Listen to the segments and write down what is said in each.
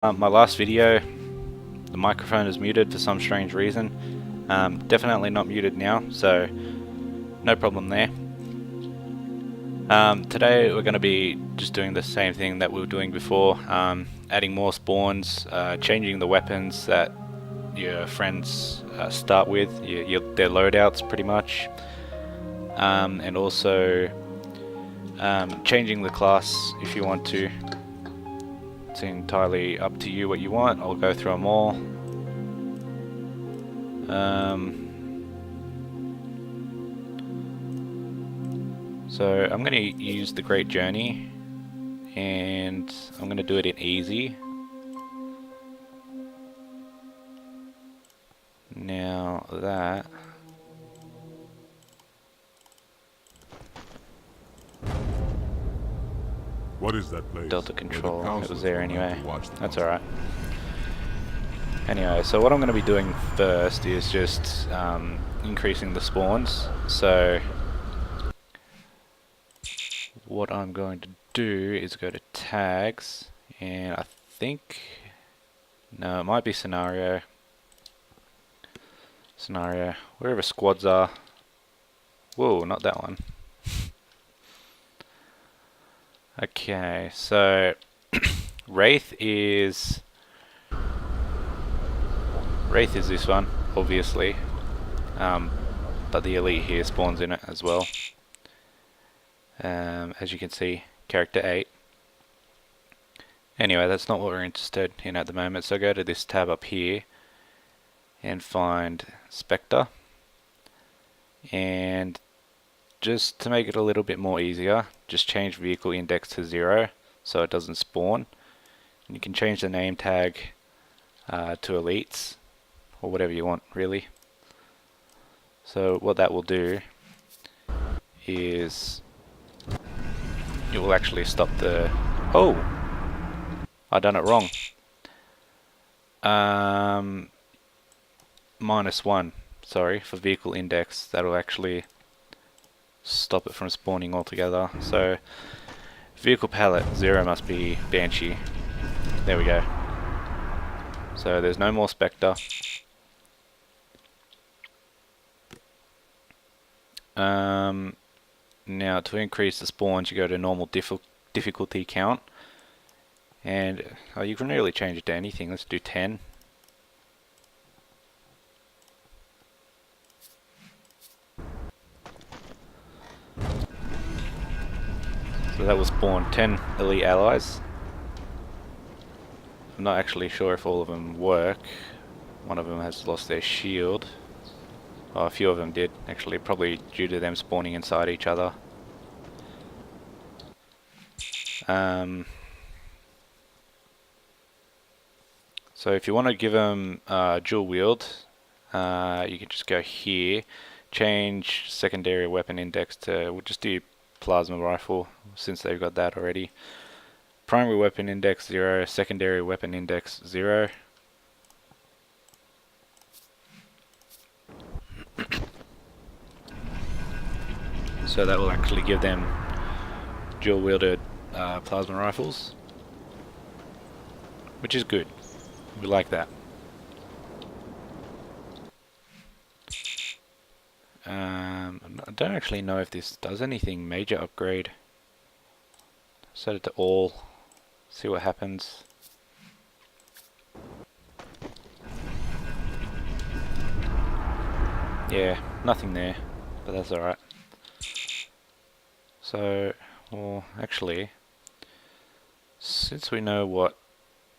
My last video, the microphone is muted for some strange reason. Definitely not muted now, so no problem there. Today we're going to be just doing the same thing that we were doing before, adding more spawns, changing the weapons that your friends start with, their loadouts pretty much, and also changing the class if you want to. It's entirely up to you what you want. I'll go through them all. So I'm going to use the Great Journey, and I'm going to do it in easy. Now that What is that place? Delta Control, it was there anyway. That's alright. Anyway, so what I'm going to be doing first is just increasing the spawns. So what I'm going to do is go to tags, and I think, no, it might be scenario, wherever squads are. Whoa, not that one. Okay, so Wraith is this one, obviously, but the elite here spawns in it as well. As you can see, character 8. Anyway, that's not what we're interested in at the moment, so go to this tab up here and find Spectre, and just to make it a little bit more easier, just change vehicle index to 0 so it doesn't spawn. And you can change the name tag to elites, or whatever you want really. So what that will do is it will actually stop the... Oh! I done it wrong. -1, sorry, for vehicle index. That'll actually stop it from spawning altogether. So vehicle palette 0 must be Banshee. There we go. So there's no more Spectre. Now to increase the spawns, you go to normal difficulty count, and you can really change it to anything. Let's do 10. So that will spawn 10 elite allies. I'm not actually sure if all of them work. One of them has lost their shield. Oh, a few of them did, actually, probably due to them spawning inside each other. So if you want to give them dual wield, you can just go here, change secondary weapon index to, we'll just do plasma rifle since they've got that already. Primary weapon index 0, secondary weapon index 0. So that will actually give them dual wielded plasma rifles, which is good. We like that. I don't actually know if this does anything major upgrade. Set it to all, see what happens. Yeah, nothing there, but that's alright. So, well, actually, since we know what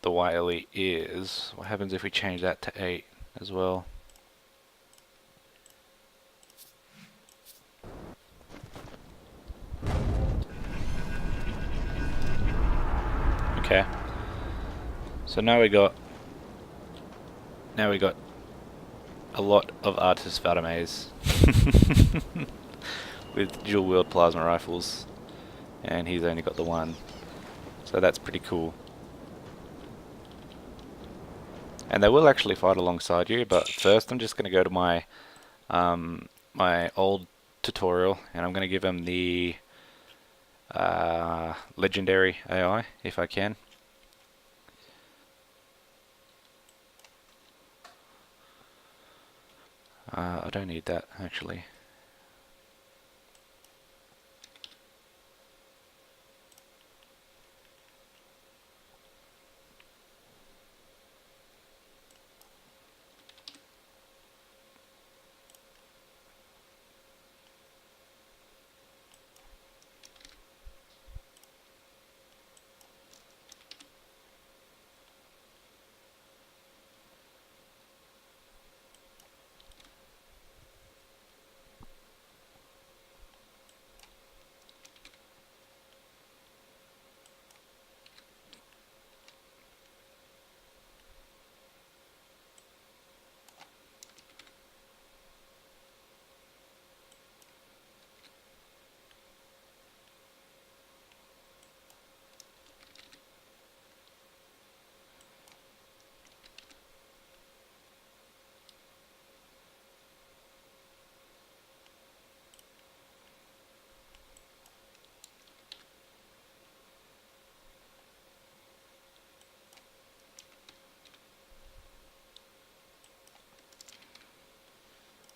the Y elite is, what happens if we change that to 8 as well? Okay. So now we got a lot of Artis Vadames with dual wield plasma rifles, and he's only got the one. So that's pretty cool. And they will actually fight alongside you, but first I'm just going to go to my my old tutorial, and I'm going to give them the legendary AI if I can. I don't need that actually.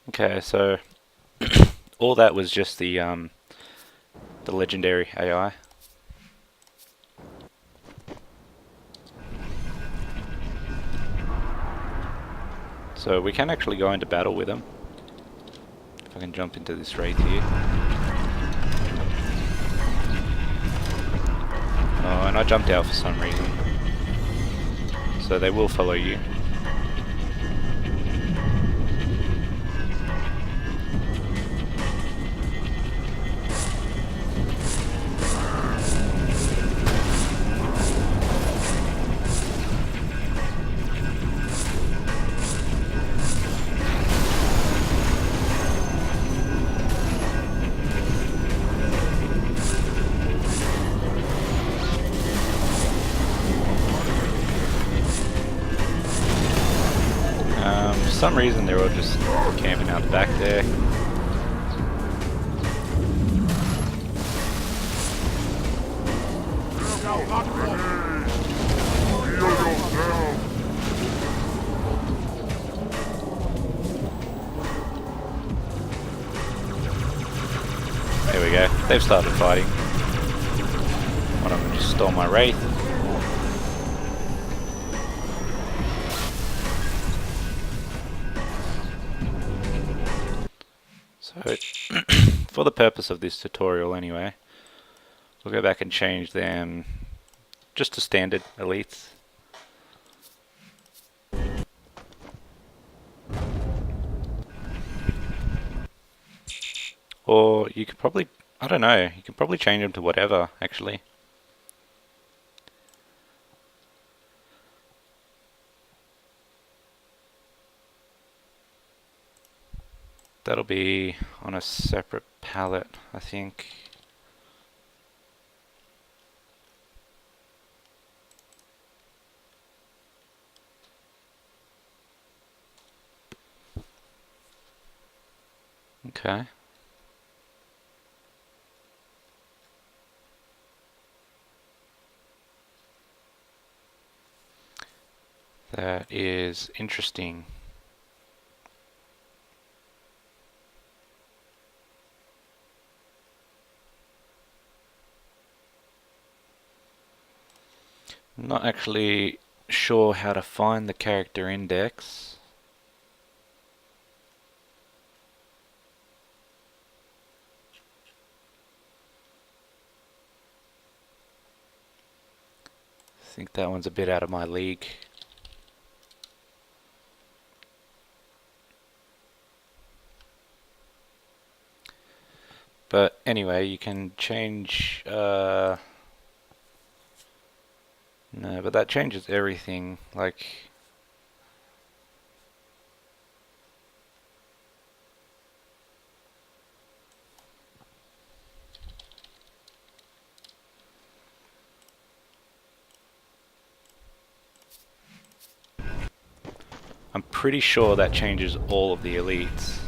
Okay, so all that was just the legendary AI. So we can actually go into battle with them. If I can jump into this wraith here. Oh, and I jumped out for some reason. So they will follow you. For some reason they're all just camping out the back there. There we go. They've started fighting. One of them just stole my wraith. So, for the purpose of this tutorial anyway, we'll go back and change them just to standard elites. Or you could probably, I don't know, you could probably change them to whatever, actually. That'll be on a separate palette, I think. Okay. That is interesting. Not actually sure how to find the character index. I think that one's a bit out of my league. But anyway, you can change... no, but that changes everything. Like... I'm pretty sure that changes all of the elites.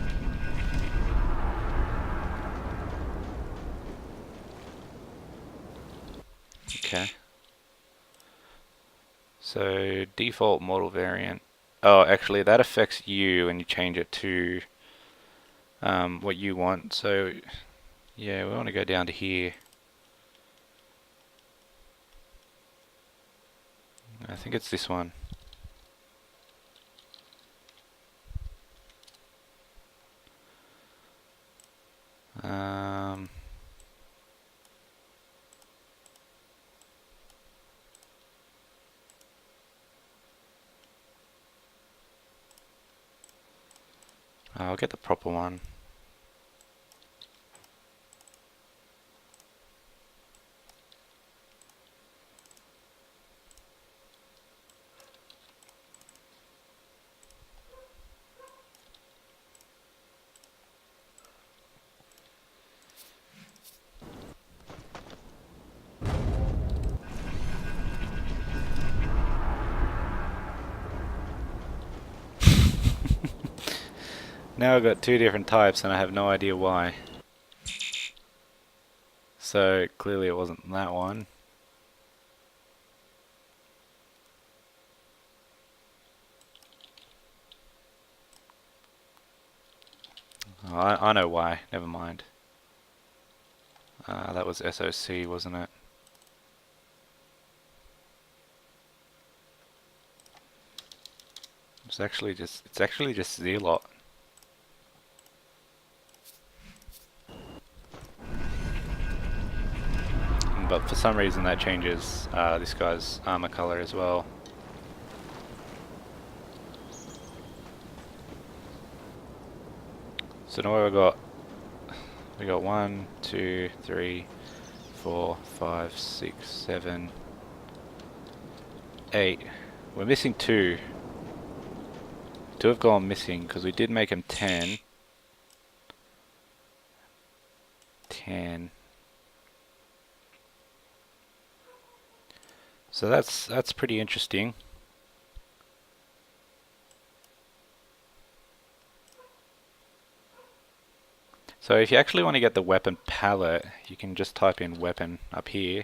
Okay. So, default model variant. Oh, actually that affects you when you change it to what you want. So yeah, we want to go down to here. I think it's this one. Um, I'll get the proper one. Now I've got two different types and I have no idea why. So clearly it wasn't that one. Oh, I know why, never mind. That was SOC, wasn't it? It's actually just Z-Lot. But for some reason that changes this guy's armor color as well. So now we got 1, 2, 3, 4, 5, 6, 7, 8. We're missing 2. 2 have gone missing because we did make them 10. 10. So that's pretty interesting. So if you actually want to get the weapon palette, you can just type in weapon up here.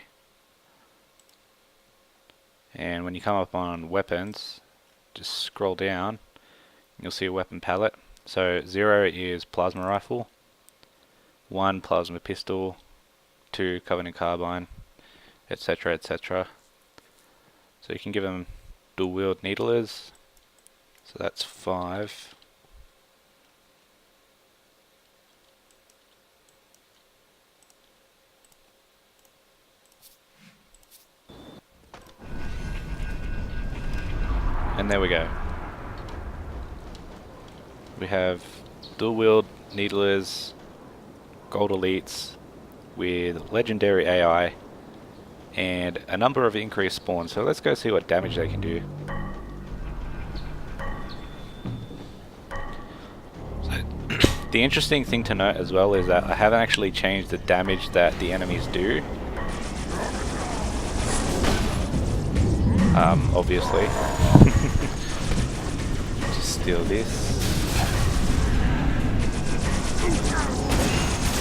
And when you come up on weapons, just scroll down, you'll see a weapon palette. So 0 is plasma rifle, 1 plasma pistol, 2 Covenant carbine, etc, etc. So you can give them dual wield needlers. So that's 5. And there we go. We have dual wield needlers, gold elites with legendary AI and a number of increased spawns. So let's go see what damage they can do. So the interesting thing to note as well is that I haven't actually changed the damage that the enemies do. Obviously. Just steal this.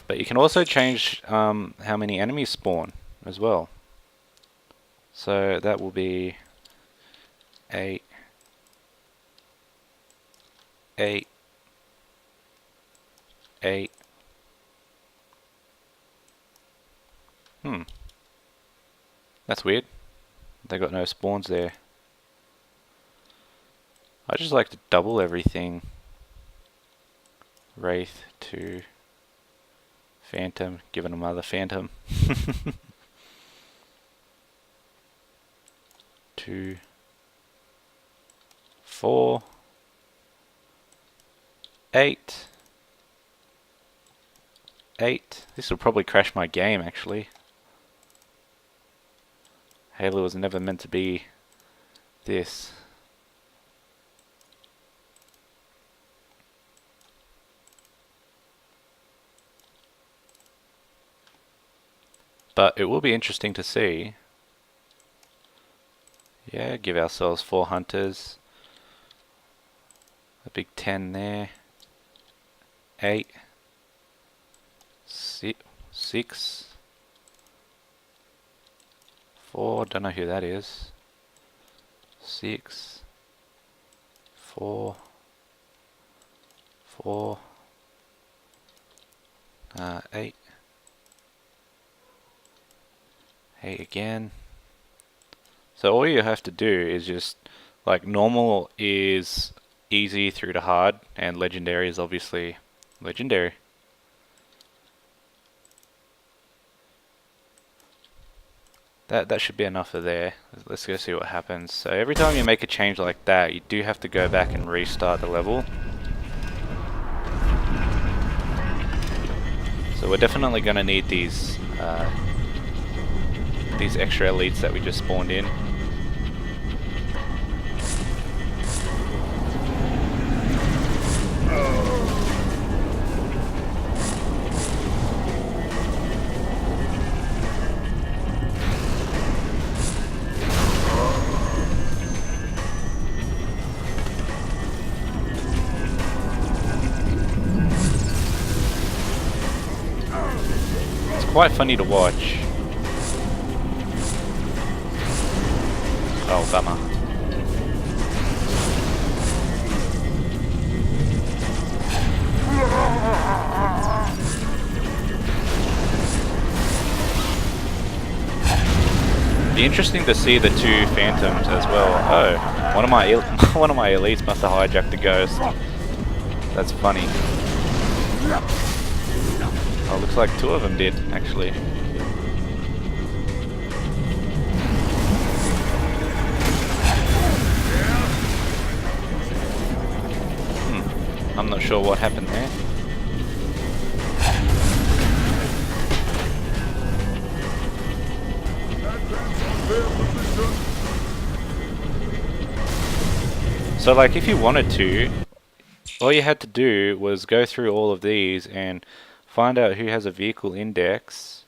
But you can also change how many enemies spawn as well. So that will be 8, 8, 8. That's weird. They got no spawns there. I just like to double everything. Wraith to Phantom, giving another Phantom. 2, 4, 8, 8. This will probably crash my game actually. Halo was never meant to be this. But it will be interesting to see. Yeah, give ourselves 4 hunters. A big 10 there. 8. 6. 4. Don't know who that is. 6. 4. 4. 8. 8 again. So all you have to do is just, like, normal is easy through to hard, and legendary is obviously legendary. That should be enough of there. Let's go see what happens. So every time you make a change like that, you do have to go back and restart the level. So we're definitely going to need these extra elites that we just spawned in. Quite funny to watch. Oh, bummer. Be interesting to see the 2 phantoms as well. Oh, one of my elites must have hijacked the ghost. That's funny. Oh, looks like 2 of them did, actually. I'm not sure what happened there. So, like, if you wanted to, all you had to do was go through all of these and find out who has a vehicle index,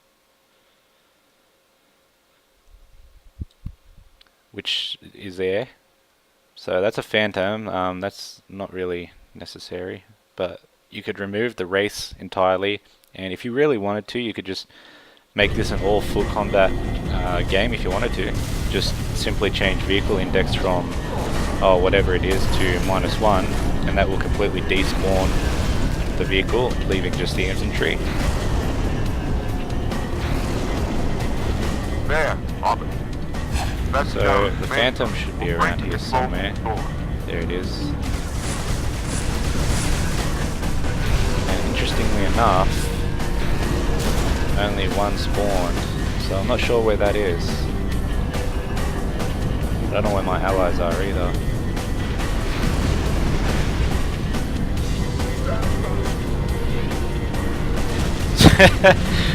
which is there. So that's a phantom. That's not really necessary, but you could remove the race entirely, and if you really wanted to, you could just make this an all full combat game if you wanted to. Just simply change vehicle index from whatever it is to -1, and that will completely despawn the vehicle, leaving just the infantry. So the phantom should be around here somewhere. There it is. And interestingly enough, only one spawned, so I'm not sure where that is. I don't know where my allies are either.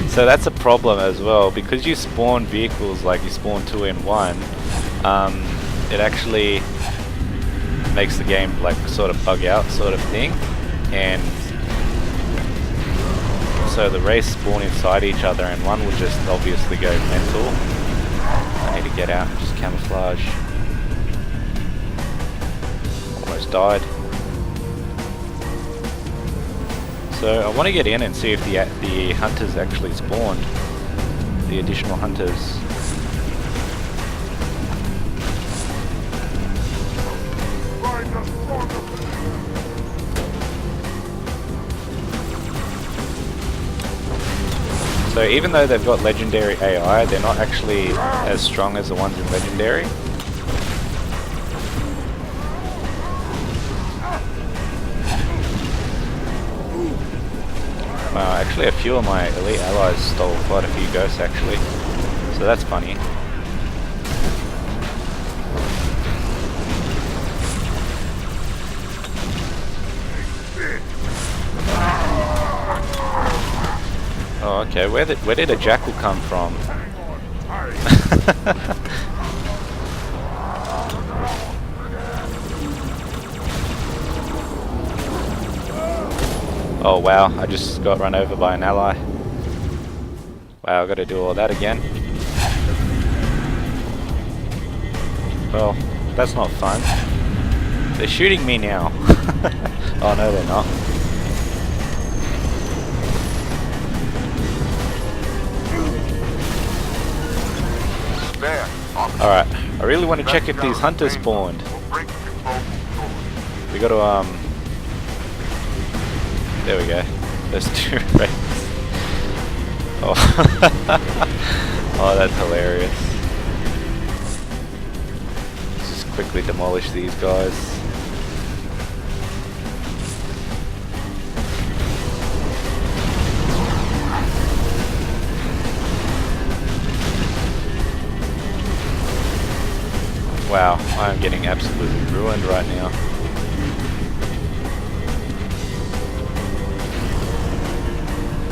So that's a problem as well, because you spawn vehicles like you spawn 2 in 1. It actually makes the game like sort of bug out sort of thing, and so the race spawn inside each other, and one will just obviously go mental. I need to get out, just camouflage. Almost died. So I want to get in and see if the hunters actually spawned, the additional hunters. So even though they've got legendary AI, they're not actually as strong as the ones in legendary. Actually a few of my elite allies stole quite a few ghosts actually, so that's funny. Oh, okay, where did a jackal come from? Oh wow, I just got run over by an ally. Wow, I gotta do all that again. Well, that's not fun. They're shooting me now. Oh no, they're not. Alright, I really want to check if these hunters spawned. We gotta, there we go. There's 2 races. Oh, oh, that's hilarious. Let's just quickly demolish these guys. Wow, I'm getting absolutely ruined right now.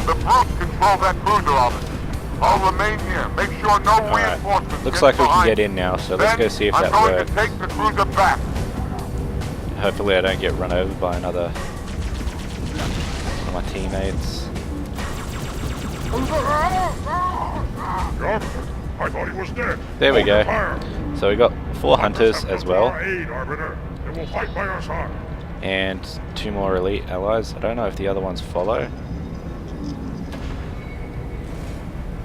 The brutes control that cruiser officer. I'll remain here. Make sure no reinforcements Looks get like we can behind get in now, so let's go see if that I'm going works. to take the cruiser back. Hopefully I don't get run over by another one of my teammates. I thought he was dead. There we go. Fire. So we got 4 hunters Have as come to well, our aid, Arbiter. They will fight by our side. and 2 more elite allies. I don't know if the other ones follow.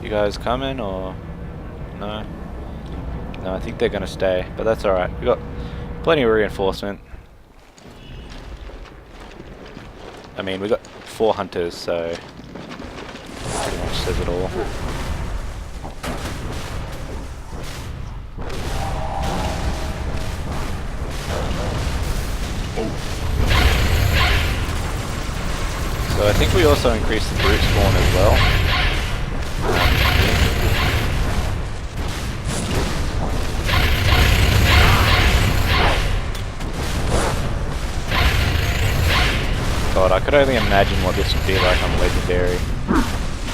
You guys coming or no? No, I think they're gonna stay, but that's alright. We got plenty of reinforcement. I mean, we got 4 hunters, so pretty much says it all. So I think we also increased the brute spawn as well. God, I could only imagine what this would be like on Legendary.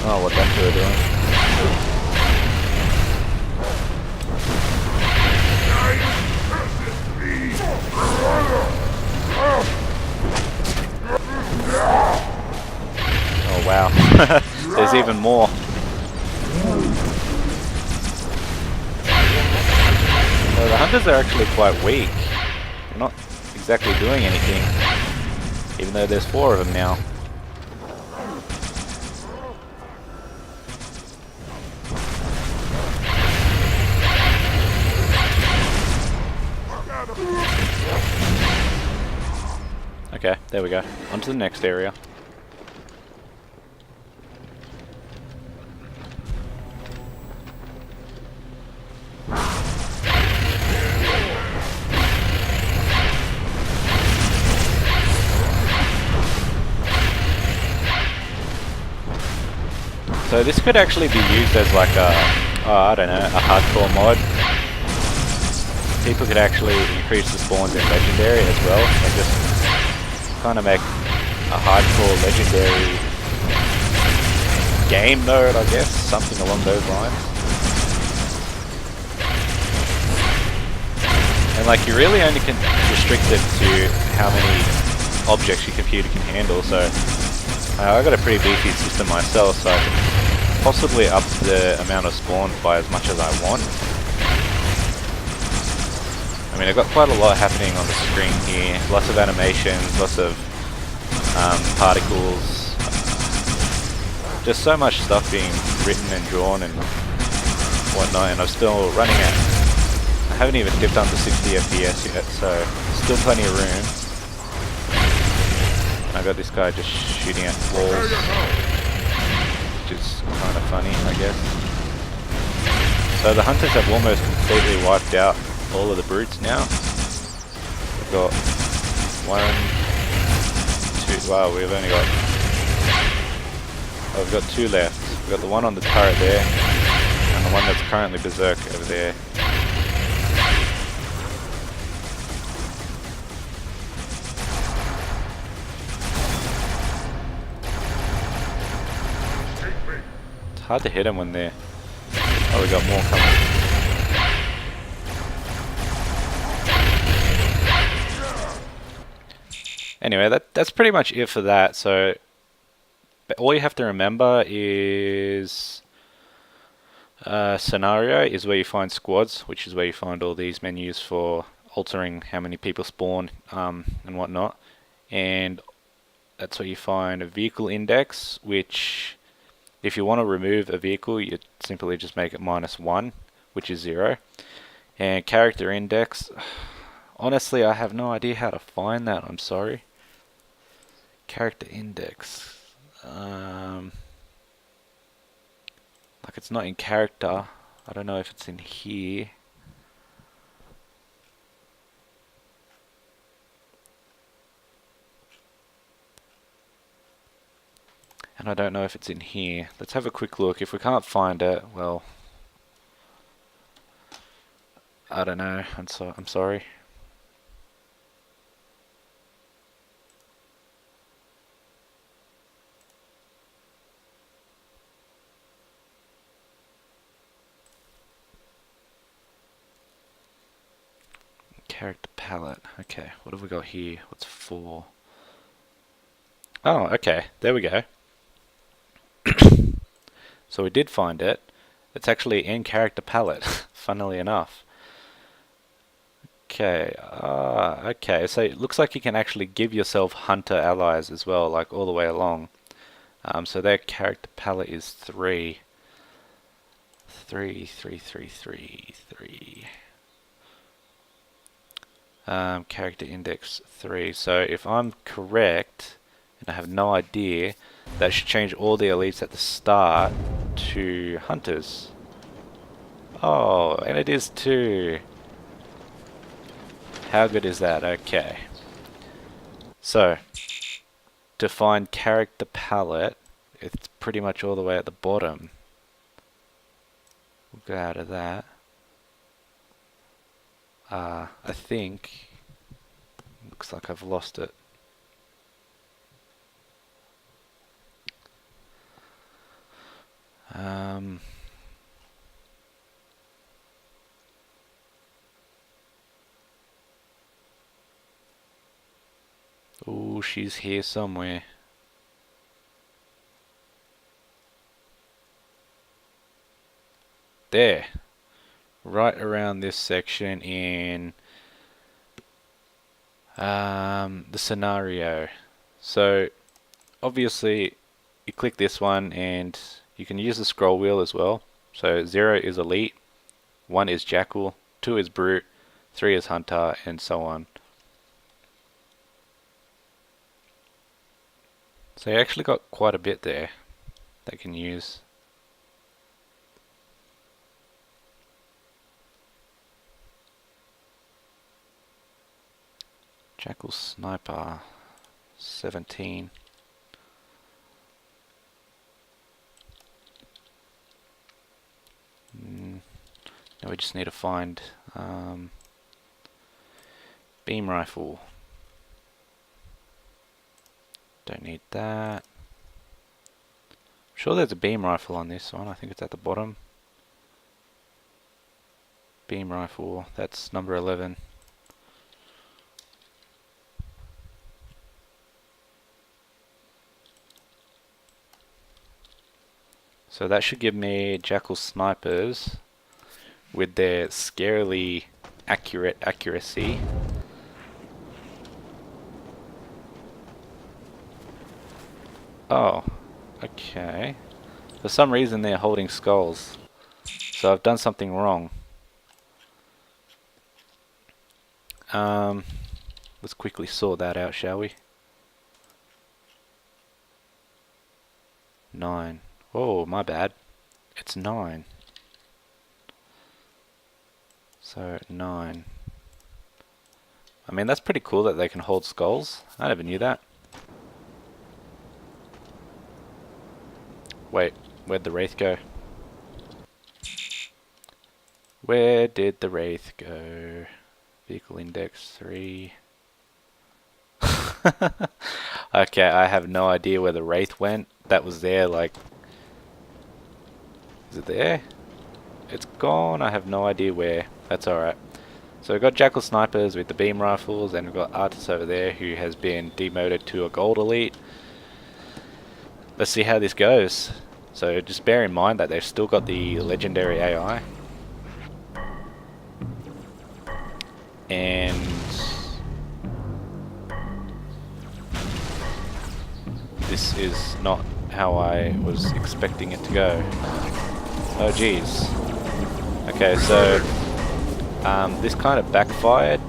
Oh, what them two are doing. Oh wow, there's even more. So the hunters are actually quite weak. They're not exactly doing anything, even though there's 4 of them now. Okay, there we go. On to the next area. So this could actually be used as like a, I don't know, a hardcore mod. People could actually increase the spawns in Legendary as well, and just kind of make a hardcore Legendary game mode, I guess, something along those lines. And like, you really only can restrict it to how many objects your computer can handle, so I got a pretty beefy system myself, so I can possibly up the amount of spawns by as much as I want. I mean, I've got quite a lot happening on the screen here. Lots of animations, lots of particles. Just so much stuff being written and drawn and whatnot, and I'm still running at... I haven't even dipped under 60 FPS yet, so still plenty of room. I got this guy just shooting at walls, which is kind of funny, I guess. So the hunters have almost completely wiped out all of the brutes now. We've got 1, 2, wow, we've only got, oh, we've got 2 left. We've got the one on the turret there, and the one that's currently berserk over there. It's hard to hit them when they're... Oh, we got more coming. Anyway, that's pretty much it for that. So all you have to remember is scenario is where you find squads, which is where you find all these menus for altering how many people spawn and whatnot. And that's where you find a vehicle index, which if you want to remove a vehicle, you simply just make it -1, which is 0. And character index, honestly, I have no idea how to find that. I'm sorry. Character index. Like, it's not in character. I don't know if it's in here. And I don't know if it's in here. Let's have a quick look. If we can't find it, well, I don't know. I'm sorry. Character palette. Okay, what have we got here? What's 4? Oh, okay. There we go. So we did find it. It's actually in character palette, funnily enough. Okay, okay, so it looks like you can actually give yourself hunter allies as well, like all the way along. So their character palette is 3. 3, 3, 3, 3, 3. Character index 3. So if I'm correct, and I have no idea, that should change all the elites at the start to hunters. Oh, and it is too. How good is that? Okay. So, to find character palette, it's pretty much all the way at the bottom. We'll go out of that. I think, looks like I've lost it. Oh, she's here somewhere. There. Right around this section in the scenario. So obviously you click this one and you can use the scroll wheel as well. So 0 is elite, 1 is jackal, 2 is brute, 3 is hunter, and so on. So you actually got quite a bit there that you can use. Jackal sniper 17. Now we just need to find beam rifle. Don't need that. I'm sure there's a beam rifle on this one. I think it's at the bottom. Beam rifle, that's number 11. So that should give me jackal snipers with their scarily accurate accuracy. Oh, okay. For some reason they're holding skulls. So I've done something wrong. Let's quickly sort that out, shall we? 9. Oh, my bad. It's 9. So 9. I mean, that's pretty cool that they can hold skulls. I never knew that. Wait, where'd the Wraith go? Where did the Wraith go? Vehicle index 3. Okay, I have no idea where the Wraith went. That was there, like... Is it there? It's gone. I have no idea where. That's alright. So we've got jackal snipers with the beam rifles, and we've got Artis over there who has been demoted to a gold elite. Let's see how this goes. So just bear in mind that they've still got the legendary AI. And this is not how I was expecting it to go. Oh geez. Okay, so this kind of backfired.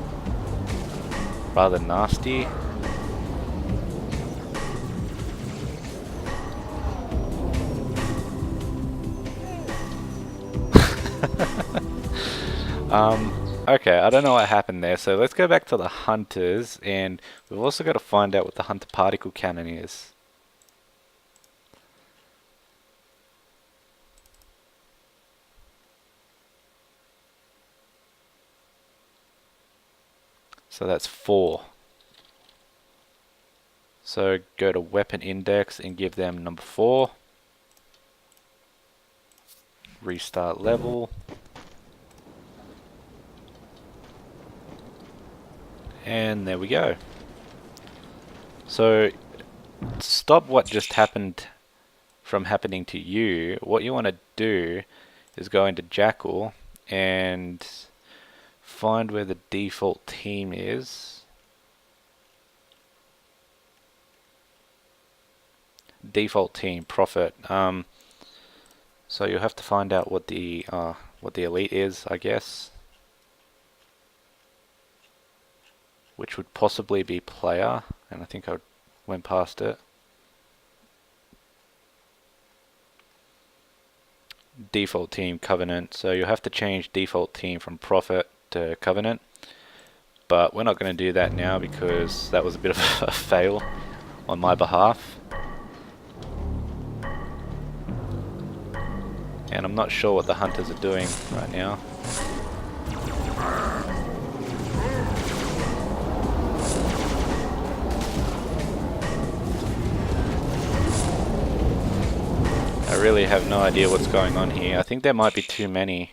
Rather nasty. Okay, I don't know what happened there, so let's go back to the hunters, and we've also got to find out what the hunter particle cannon is. So that's 4. So go to weapon index and give them number 4. Restart level. And there we go. So to stop what just happened from happening to you, what you want to do is go into Jackal and find where the default team is. Default team, Prophet. So you'll have to find out what the elite is, I guess, which would possibly be player, and I think I went past it. Default team, Covenant. So you'll have to change default team from Prophet to Covenant, but we're not going to do that now because that was a bit of a fail on my behalf. And I'm not sure what the hunters are doing right now. I really have no idea what's going on here. I think there might be too many.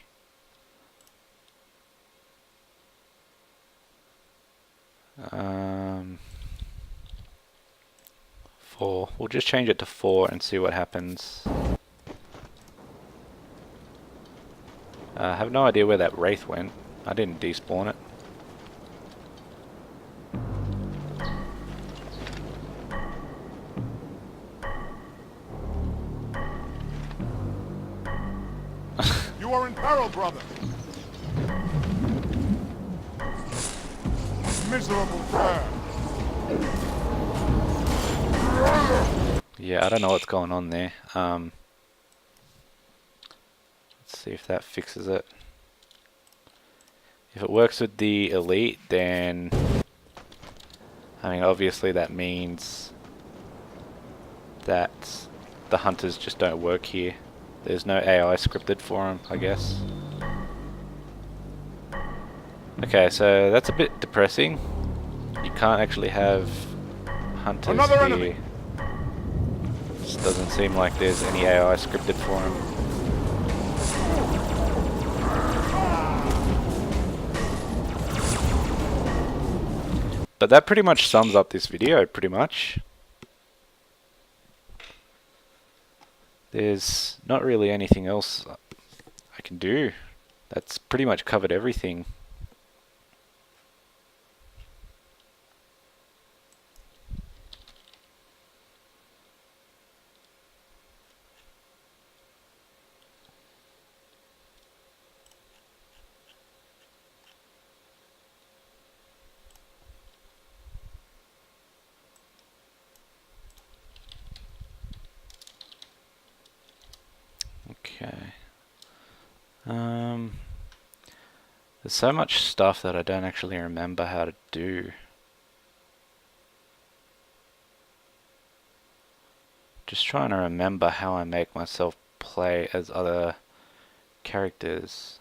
Four. We'll just change it to 4 and see what happens. I have no idea where that Wraith went. I didn't despawn it. You are in peril, brother. Miserable fire. Yeah, I don't know what's going on there. Let's see if that fixes it. If it works with the elite, then I mean, obviously that means that the hunters just don't work here. There's no AI scripted for them, I guess. Okay, so that's a bit depressing. You can't actually have hunters Another here. enemy. Just doesn't seem like there's any AI scripted for them. But that pretty much sums up this video, pretty much. There's not really anything else I can do. That's pretty much covered everything. Okay. There's so much stuff that I don't actually remember how to do. Just trying to remember how I make myself play as other characters.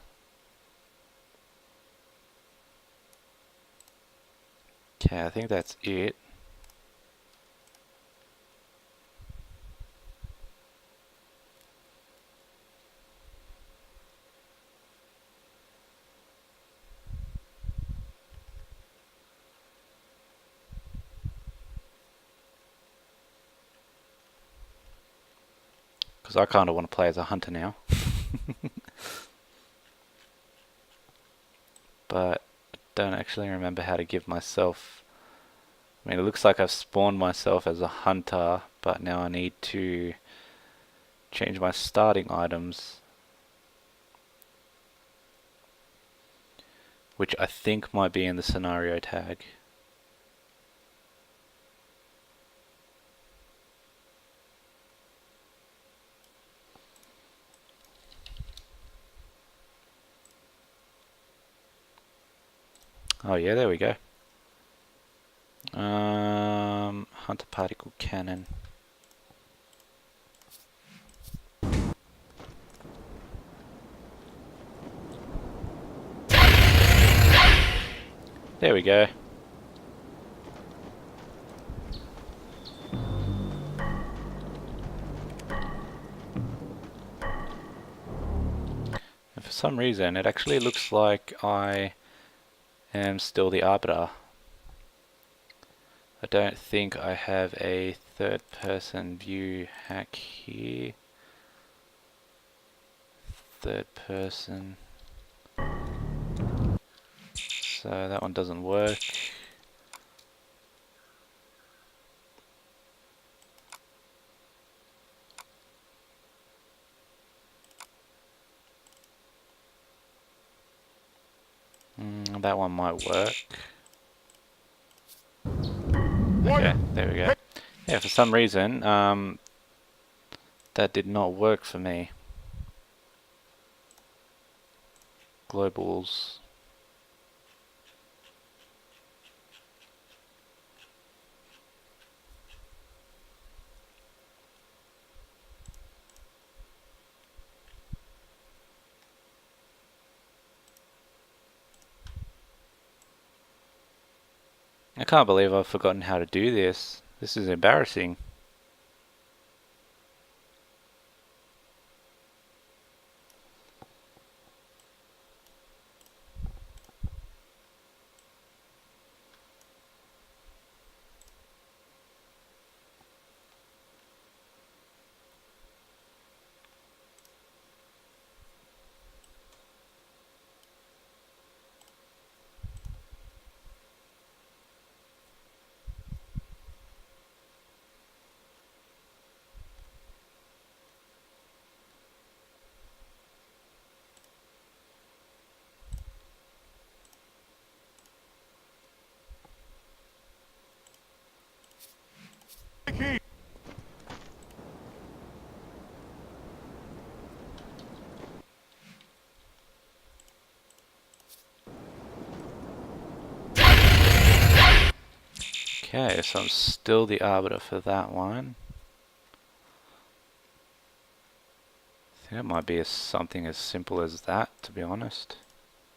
Okay, I think that's it. Because I kind of want to play as a hunter now. But I don't actually remember how to give myself... I mean, it looks like I've spawned myself as a hunter, but now I need to change my starting items, which I think might be in the scenario tag. Oh yeah, there we go. Hunter particle cannon. There we go. And for some reason, it actually looks like I am still the Arbiter. I don't think I have a third-person view hack here. Third person. So that one doesn't work. That one might work. Okay, there we go. Yeah, for some reason, that did not work for me. Globals. I can't believe I've forgotten how to do this. This is embarrassing. Key. Okay, so I'm still the Arbiter for that one. I think it might be something as simple as that, to be honest.